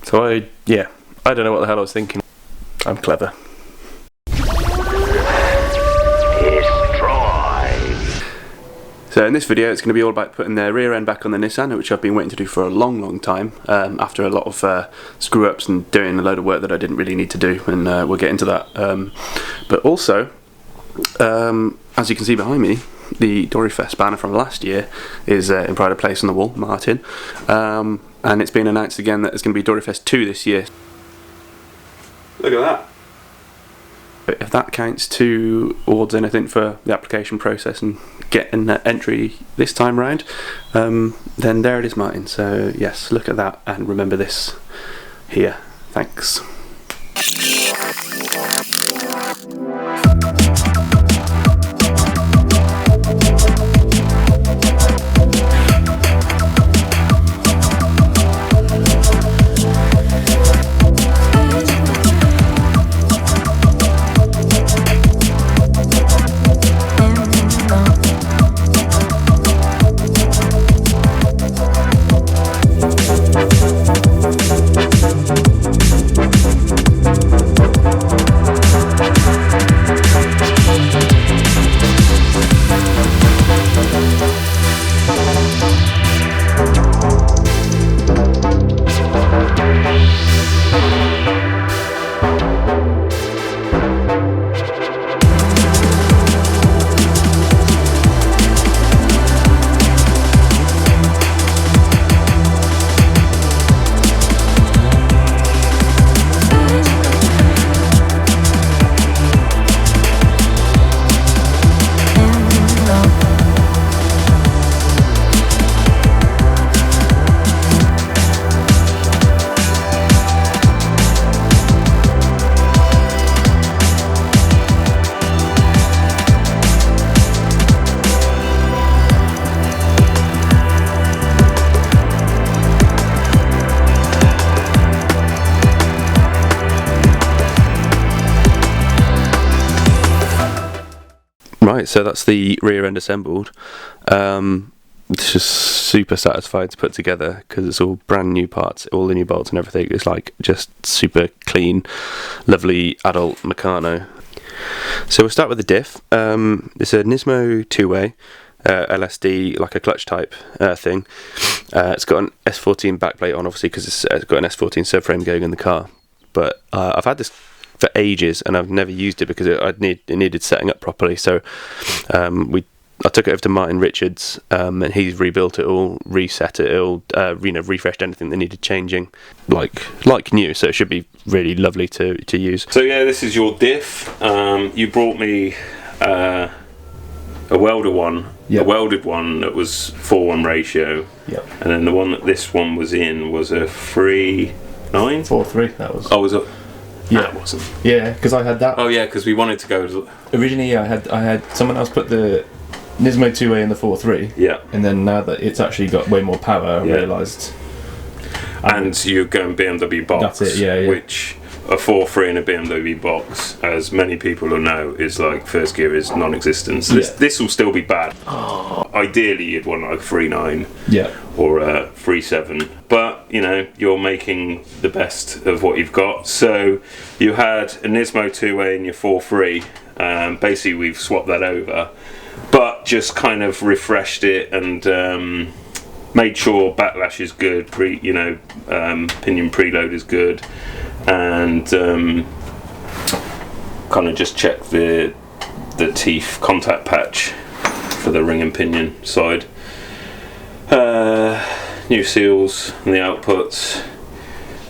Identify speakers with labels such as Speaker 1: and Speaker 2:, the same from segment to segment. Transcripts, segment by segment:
Speaker 1: So I don't know what the hell I was thinking. I'm clever. So in this video it's going to be all about putting the rear end back on the Nissan, which I've been waiting to do for a long time, after a lot of screw ups and doing a load of work that I didn't really need to do, and we'll get into that. But also, as you can see behind me, the Dorifest banner from last year is in pride of place on the wall, Martin, and it's been announced again that it's going to be Dorifest 2 this year. Look at that. But if that counts towards anything for the application process and getting an entry this time round, then there it is, Martin. So yes, look at that and remember this here. Thanks. Right, so that's the rear end assembled. It's just super satisfied to put together because it's all brand new parts, all the new bolts and everything. It's like just super clean, lovely adult Meccano. So we'll start with the diff. It's a Nismo 2-way LSD, like a clutch type thing. It's got an S14 backplate on, obviously, because it's got an S14 subframe going in the car. But I've had this for ages and I've never used it because it needed setting up properly. So I took it over to Martin Richards, and he's rebuilt it all, reset it all, refreshed anything that needed changing, like new. So it should be really lovely to use. So yeah, this is your diff. You brought me a welder one, yep. A welded one that was 4:1 ratio,
Speaker 2: yep.
Speaker 1: And then the one that this one was in was a 3.9?
Speaker 2: 4.3. That was.
Speaker 1: Oh, was it?
Speaker 2: Yeah,
Speaker 1: it wasn't.
Speaker 2: Yeah, because I had that.
Speaker 1: Oh yeah, because we wanted to go.
Speaker 2: Originally, I had someone else put the Nismo 2-way in the 4.3.
Speaker 1: Yeah.
Speaker 2: And then now that it's actually got way more power, I realised.
Speaker 1: And you're going BMW box.
Speaker 2: That's it. Yeah.
Speaker 1: Which a 4.3 in a BMW box, as many people will know, is like first gear is non-existent. So this will still be bad.
Speaker 2: Oh.
Speaker 1: Ideally, you'd want like a 3.9.
Speaker 2: Yeah. Or
Speaker 1: a 3.7, but you know, you're making the best of what you've got. So you had a Nismo 2-way in your 4.3. Basically, we've swapped that over, but just kind of refreshed it and made sure backlash is good. Pinion preload is good, and kind of just checked the teeth contact patch for the ring and pinion side. New seals and the outputs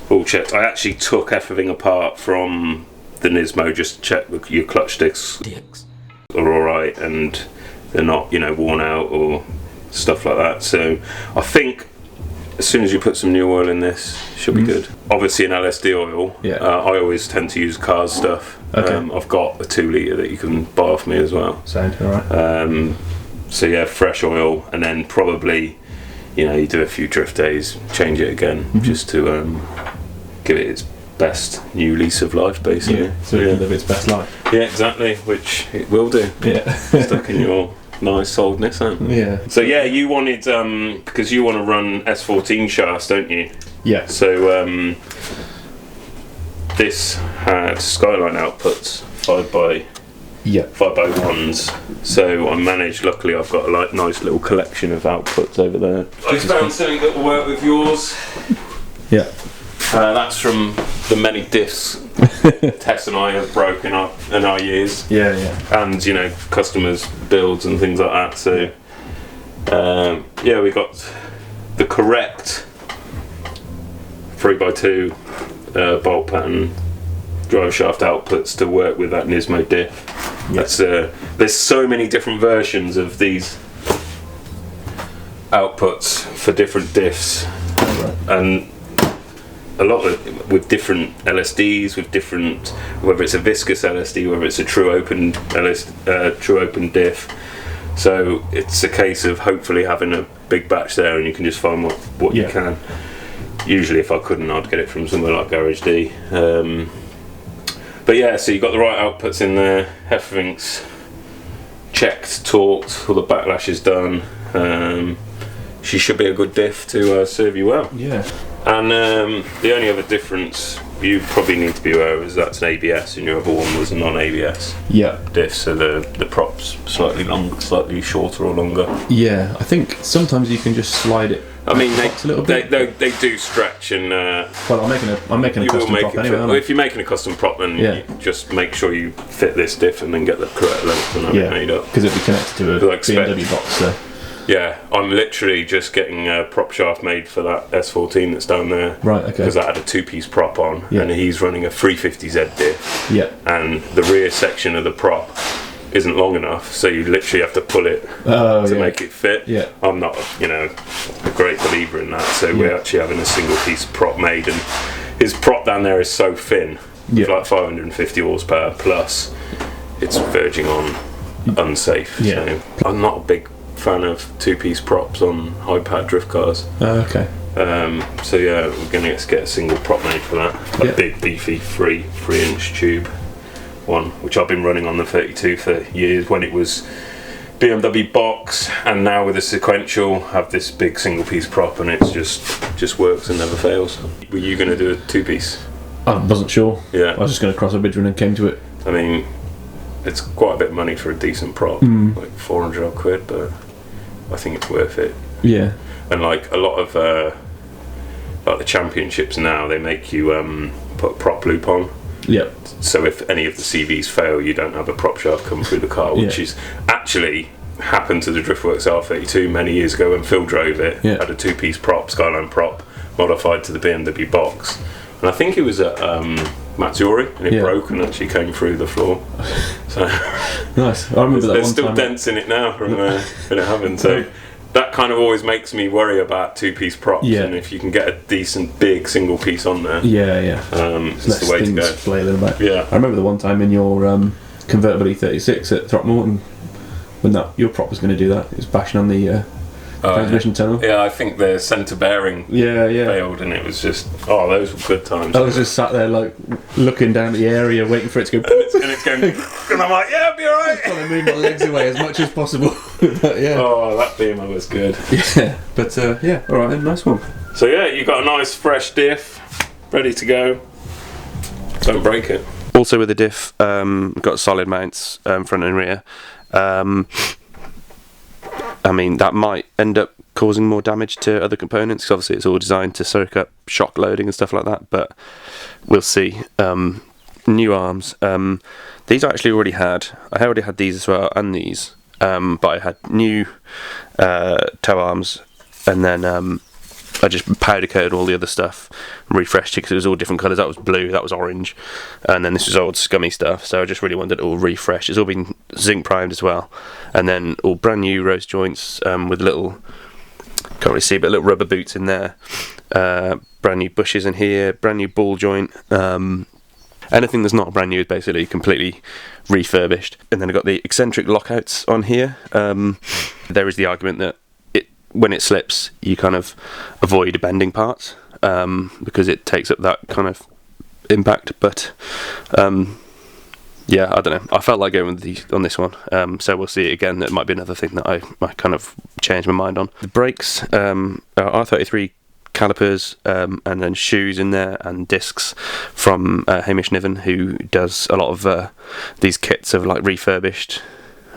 Speaker 1: all checked. I actually took everything apart from the Nismo just to check your clutch sticks are alright and they're not, worn out or stuff like that. So I think as soon as you put some new oil in this, it should be good. Obviously an LSD oil.
Speaker 2: Yeah.
Speaker 1: I always tend to use Cars stuff.
Speaker 2: Okay.
Speaker 1: I've got a 2 litre that you can buy off me as well.
Speaker 2: Sound alright.
Speaker 1: So yeah, fresh oil, and then probably, you do a few drift days, change it again, just to give it its best new lease of life, basically.
Speaker 2: Yeah, so it can live its best life.
Speaker 1: Yeah, exactly, which it will do.
Speaker 2: Yeah.
Speaker 1: Stuck in your nice old Nissan.
Speaker 2: Yeah.
Speaker 1: So yeah, you wanted, because you want to run S14 shafts, don't you?
Speaker 2: Yeah.
Speaker 1: So this had Skyline outputs 5x1s, so I managed, luckily I've got a nice little collection of outputs over there. I found something that will work with yours.
Speaker 2: Yeah.
Speaker 1: That's from the many diffs Tess and I have broken up in our years.
Speaker 2: Yeah, yeah.
Speaker 1: And, you know, customers' builds and things like that, so yeah, we got the correct 3x2 bolt pattern drive shaft outputs to work with that Nismo diff. That's there's so many different versions of these outputs for different diffs, and a lot of with different LSDs, with different, whether it's a viscous LSD, whether it's a true open true open diff. So it's a case of hopefully having a big batch there, and you can just find what you can. Usually, if I couldn't, I'd get it from somewhere like Garage D. But yeah, so you've got the right outputs in there. Everything's checked, torqued, all the backlash is done. She should be a good diff to serve you well.
Speaker 2: Yeah.
Speaker 1: And the only other difference you probably need to be aware of is that's an ABS, and your other one was a non-ABS diff, so the prop's slightly shorter or longer.
Speaker 2: Yeah, I think sometimes you can just slide it.
Speaker 1: I mean,
Speaker 2: a little bit.
Speaker 1: They do stretch, and
Speaker 2: well, I'm making a custom prop anyway.
Speaker 1: If you're making a custom prop, then you just make sure you fit this diff and then get the correct length and have it made up.
Speaker 2: Because it'd be connected to a BMW box. So.
Speaker 1: Yeah, I'm literally just getting a prop shaft made for that S14 that's down there.
Speaker 2: Right, okay.
Speaker 1: Because I had a two-piece prop on, and he's running a 350Z diff.
Speaker 2: Yeah.
Speaker 1: And the rear section of the prop isn't long enough, so you literally have to pull it to make it fit. Yeah. I'm not, a great believer in that, so we're actually having a single-piece prop made, and his prop down there is so thin, it's like 550 horsepower plus, it's verging on unsafe. Yeah. So I'm not a big fan of two-piece props on high-powered drift cars.
Speaker 2: Okay.
Speaker 1: So yeah, we're going to get a single prop made for that. A big beefy 3-inch tube one, which I've been running on the 32 for years when it was BMW box, and now with the sequential have this big single-piece prop, and it's just works and never fails. Were you going to do a two-piece?
Speaker 2: I wasn't sure.
Speaker 1: Yeah.
Speaker 2: I was just going to cross a bridge when it came to it.
Speaker 1: I mean, it's quite a bit of money for a decent prop, like 400 odd quid, but I think it's worth it. Yeah. And like a lot of like the championships now, they make you put a prop loop on. Yep. So if any of the CVs fail, you don't have a prop shaft come through the car, which is actually happened to the Driftworks R32 many years ago when Phil drove it. Yeah. Had a two-piece prop, Skyline prop, modified to the BMW box, and I think it was at Matsuri, and it broke and actually came through the floor. So
Speaker 2: nice. I remember that.
Speaker 1: There's still dents in it now from when it happened. So that kind of always makes me worry about two-piece props. Yeah. And if you can get a decent big single piece on there, it's the way to go.
Speaker 2: Flailing about. Yeah. I remember the one time in your convertible E36 at Throckmorton when your prop was going to do that. It was bashing on the transmission tunnel.
Speaker 1: Yeah, I think the centre bearing failed, and it was just those were good times.
Speaker 2: I was just sat there like looking down at the area, waiting for it to go,
Speaker 1: and it's going, and I'm like, yeah, it'll be alright.
Speaker 2: Trying to move my legs away as much as possible. But,
Speaker 1: that BMO was good.
Speaker 2: Yeah, but alright then, nice one.
Speaker 1: So yeah, you got a nice fresh diff, ready to go. Don't break it. Also with the diff, got solid mounts front and rear. I mean, that might end up causing more damage to other components, because obviously it's all designed to soak up shock loading and stuff like that, but we'll see. New arms. These I actually already had. I already had these as well, and these. But I had new toe arms, and then I just powder coated all the other stuff and refreshed it because it was all different colours. That was blue, that was orange, and then this was old scummy stuff, so I just really wanted it all refreshed. It's all been zinc primed as well, and then all brand new rose joints with little, can't really see, but little rubber boots in there, brand new bushes in here, brand new ball joint. Anything that's not brand new is basically completely refurbished. And then I've got the eccentric lockouts on here. There is the argument that when it slips, you kind of avoid bending parts because it takes up that kind of impact. But I don't know. I felt like going with on this one, so we'll see it again. That might be another thing that I kind of changed my mind on. The brakes are R33 calipers, and then shoes in there, and discs from Hamish Niven, who does a lot of these kits of like refurbished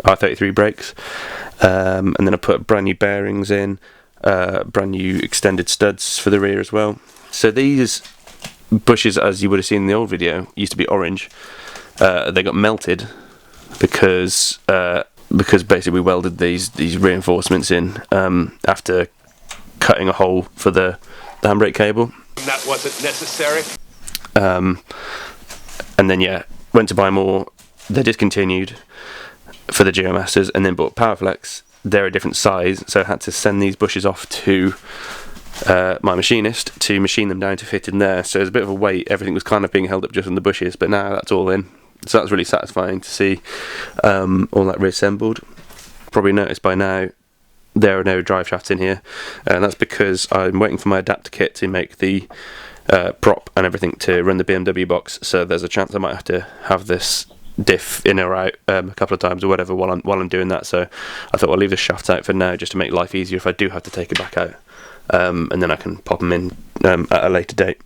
Speaker 1: R33 brakes. And then I put brand new bearings in, brand new extended studs for the rear as well. So these bushes, as you would have seen in the old video, used to be orange. They got melted because basically we welded these reinforcements in after cutting a hole for the handbrake cable.
Speaker 3: That wasn't necessary.
Speaker 1: And then went to buy more. They discontinued for the Geomasters, and then bought Powerflex. They're a different size, so I had to send these bushes off to my machinist to machine them down to fit in there. So there's a bit of a wait. Everything was kind of being held up just on the bushes, but now that's all in. So that's really satisfying to see all that reassembled. Probably noticed by now there are no drive shafts in here, and that's because I'm waiting for my adapter kit to make the prop and everything to run the BMW box. So there's a chance I might have to have this diff in or out a couple of times or whatever while I'm doing that. So I thought I'll leave the shafts out for now just to make life easier if I do have to take it back out, and then I can pop them in at a later date.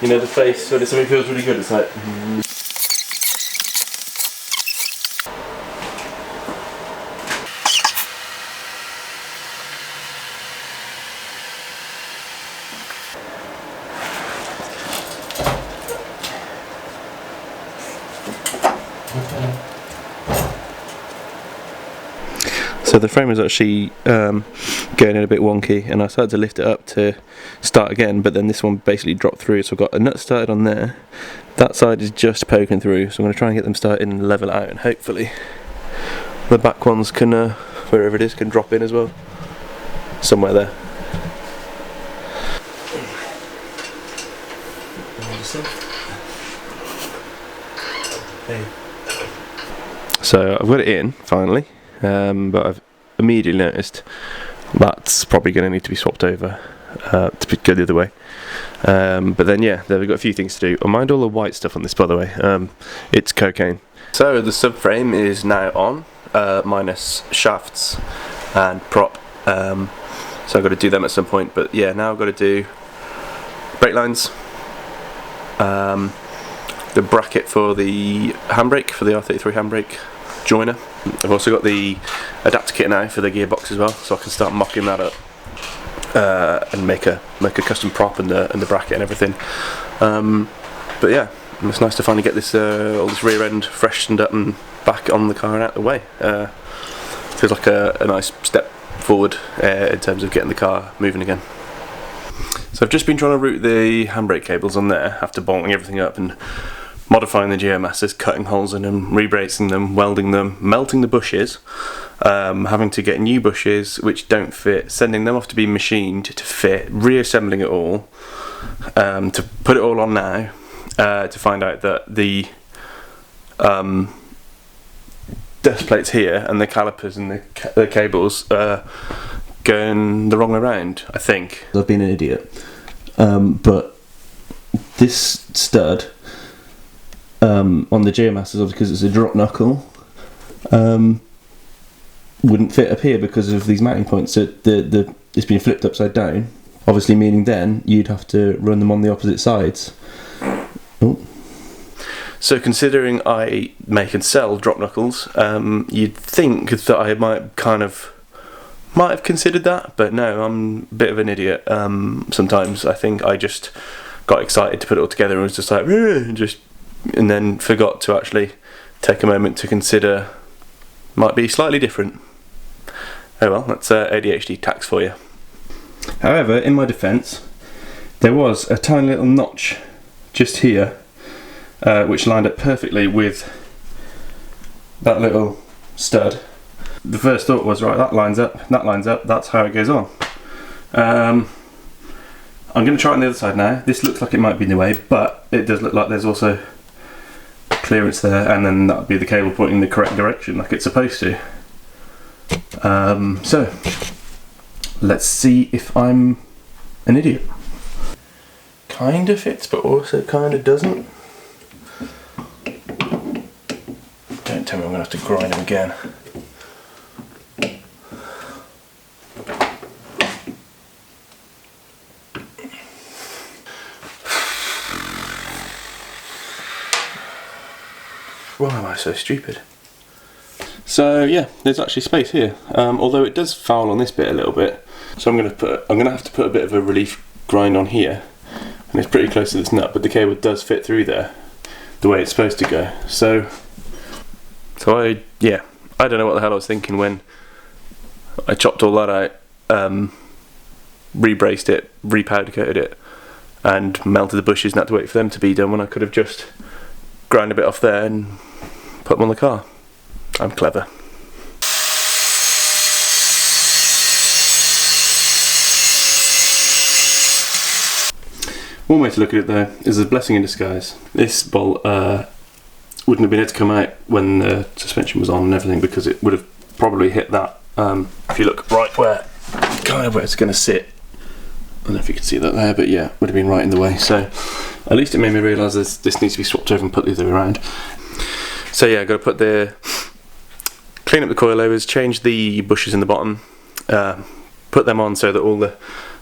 Speaker 1: You know the face when something feels really good, it's like... So the frame was actually going in a bit wonky, and I started to lift it up to start again, but then this one basically dropped through, so I've got a nut started on there. That side is just poking through, so I'm going to try and get them started and level it out, and hopefully the back ones can, wherever it is, can drop in as well. Somewhere there. So I've got it in, finally. But I've immediately noticed that's probably going to need to be swapped over to go the other way. But then there we've got a few things to do. I mind all the white stuff on this, by the way. It's cocaine. So the subframe is now on, minus shafts and prop. So I've got to do them at some point. But now I've got to do brake lines, the bracket for the handbrake, for the R33 handbrake joiner. I've also got the adapter kit now for the gearbox as well, so I can start mocking that up and make a custom prop and the bracket and everything. But it's nice to finally get this all this rear end freshened up and back on the car and out the way. Feels like a nice step forward in terms of getting the car moving again. So I've just been trying to route the handbrake cables on there after bolting everything up and modifying the Geomasters, cutting holes in them, rebracing them, welding them, melting the bushes, having to get new bushes which don't fit, sending them off to be machined to fit, reassembling it all, to put it all on now, to find out that the dust plates here and the calipers and the cables are going the wrong way around, I think.
Speaker 2: I've been an idiot, but this stud on the Geomasters, obviously because it's a drop knuckle, wouldn't fit up here because of these mounting points. So it's been flipped upside down, obviously meaning then you'd have to run them on the opposite sides. Oh.
Speaker 1: So considering I make and sell drop knuckles, you'd think that I might have considered that, but no, I'm a bit of an idiot. Sometimes I think I just got excited to put it all together and was just like, and then forgot to actually take a moment to consider might be slightly different. Oh well, that's ADHD tax for you.
Speaker 2: However, in my defence, there was a tiny little notch just here, which lined up perfectly with that little stud. The first thought was, right, that lines up, that's how it goes on. I'm going to try it on the other side now. This looks like it might be in the way, but it does look like there's also clearance there, and then that would be the cable pointing in the correct direction like it's supposed to. So let's see if I'm an idiot. Kind of fits, but also kind of doesn't. Don't tell me I'm going to have to grind them again. Why am I so stupid? So yeah, there's actually space here, although it does foul on this bit a little bit. So I'm gonna have to put a bit of a relief grind on here, and it's pretty close to this nut, but the cable does fit through there the way it's supposed to go. So I don't know what the hell I was thinking when I chopped all that out, rebraced it, repowder coated it, and melted the bushes and had to wait for them to be done when I could have just grind a bit off there and put them on the car. I'm clever. One way to look at it though is a blessing in disguise. This bolt wouldn't have been able to come out when the suspension was on and everything, because it would have probably hit that, if you look right where it's going to sit. I don't know if you can see that there, but yeah, would have been right in the way. So at least it made me realise this needs to be swapped over and put the other way around. So yeah, I've got to clean up the coilovers, change the bushes in the bottom, put them on so that all the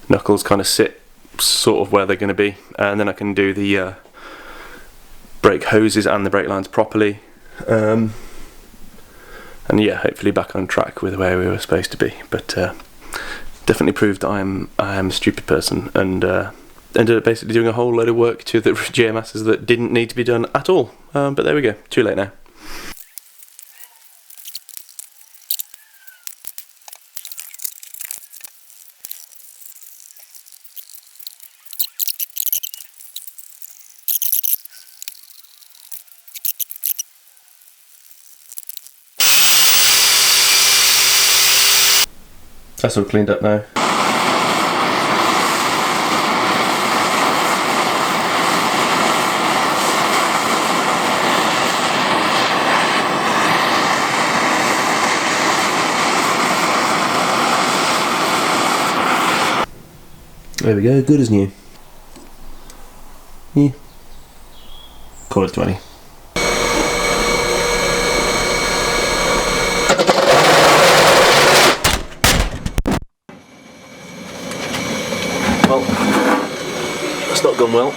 Speaker 2: knuckles kind of sit sort of where they're going to be, and then I can do the brake hoses and the brake lines properly, and yeah, hopefully back on track with where we were supposed to be. But definitely proved that I am a stupid person, and ended up basically doing a whole load of work to the GMSs that didn't need to be done at all. But there we go, too late now. That's all cleaned up now. There we go, good as new. Yeah. Call it 20. Well, that's not gone well.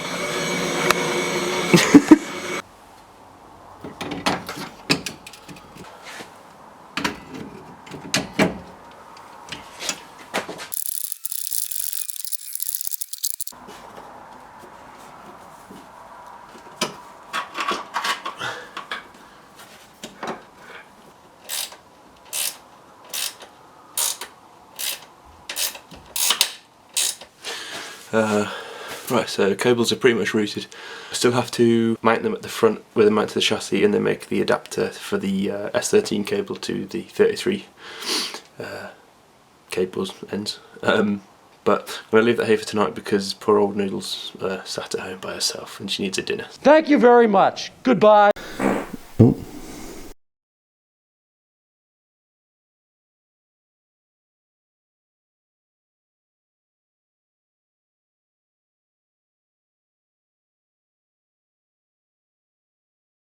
Speaker 2: Right, so cables are pretty much routed. I still have to mount them at the front where they mount to the chassis, and then make the adapter for the S13 cable to the 33 cables ends. But I'm going to leave that here for tonight because poor old Noodles sat at home by herself and she needs a dinner.
Speaker 4: Thank you very much. Goodbye.
Speaker 2: Oh.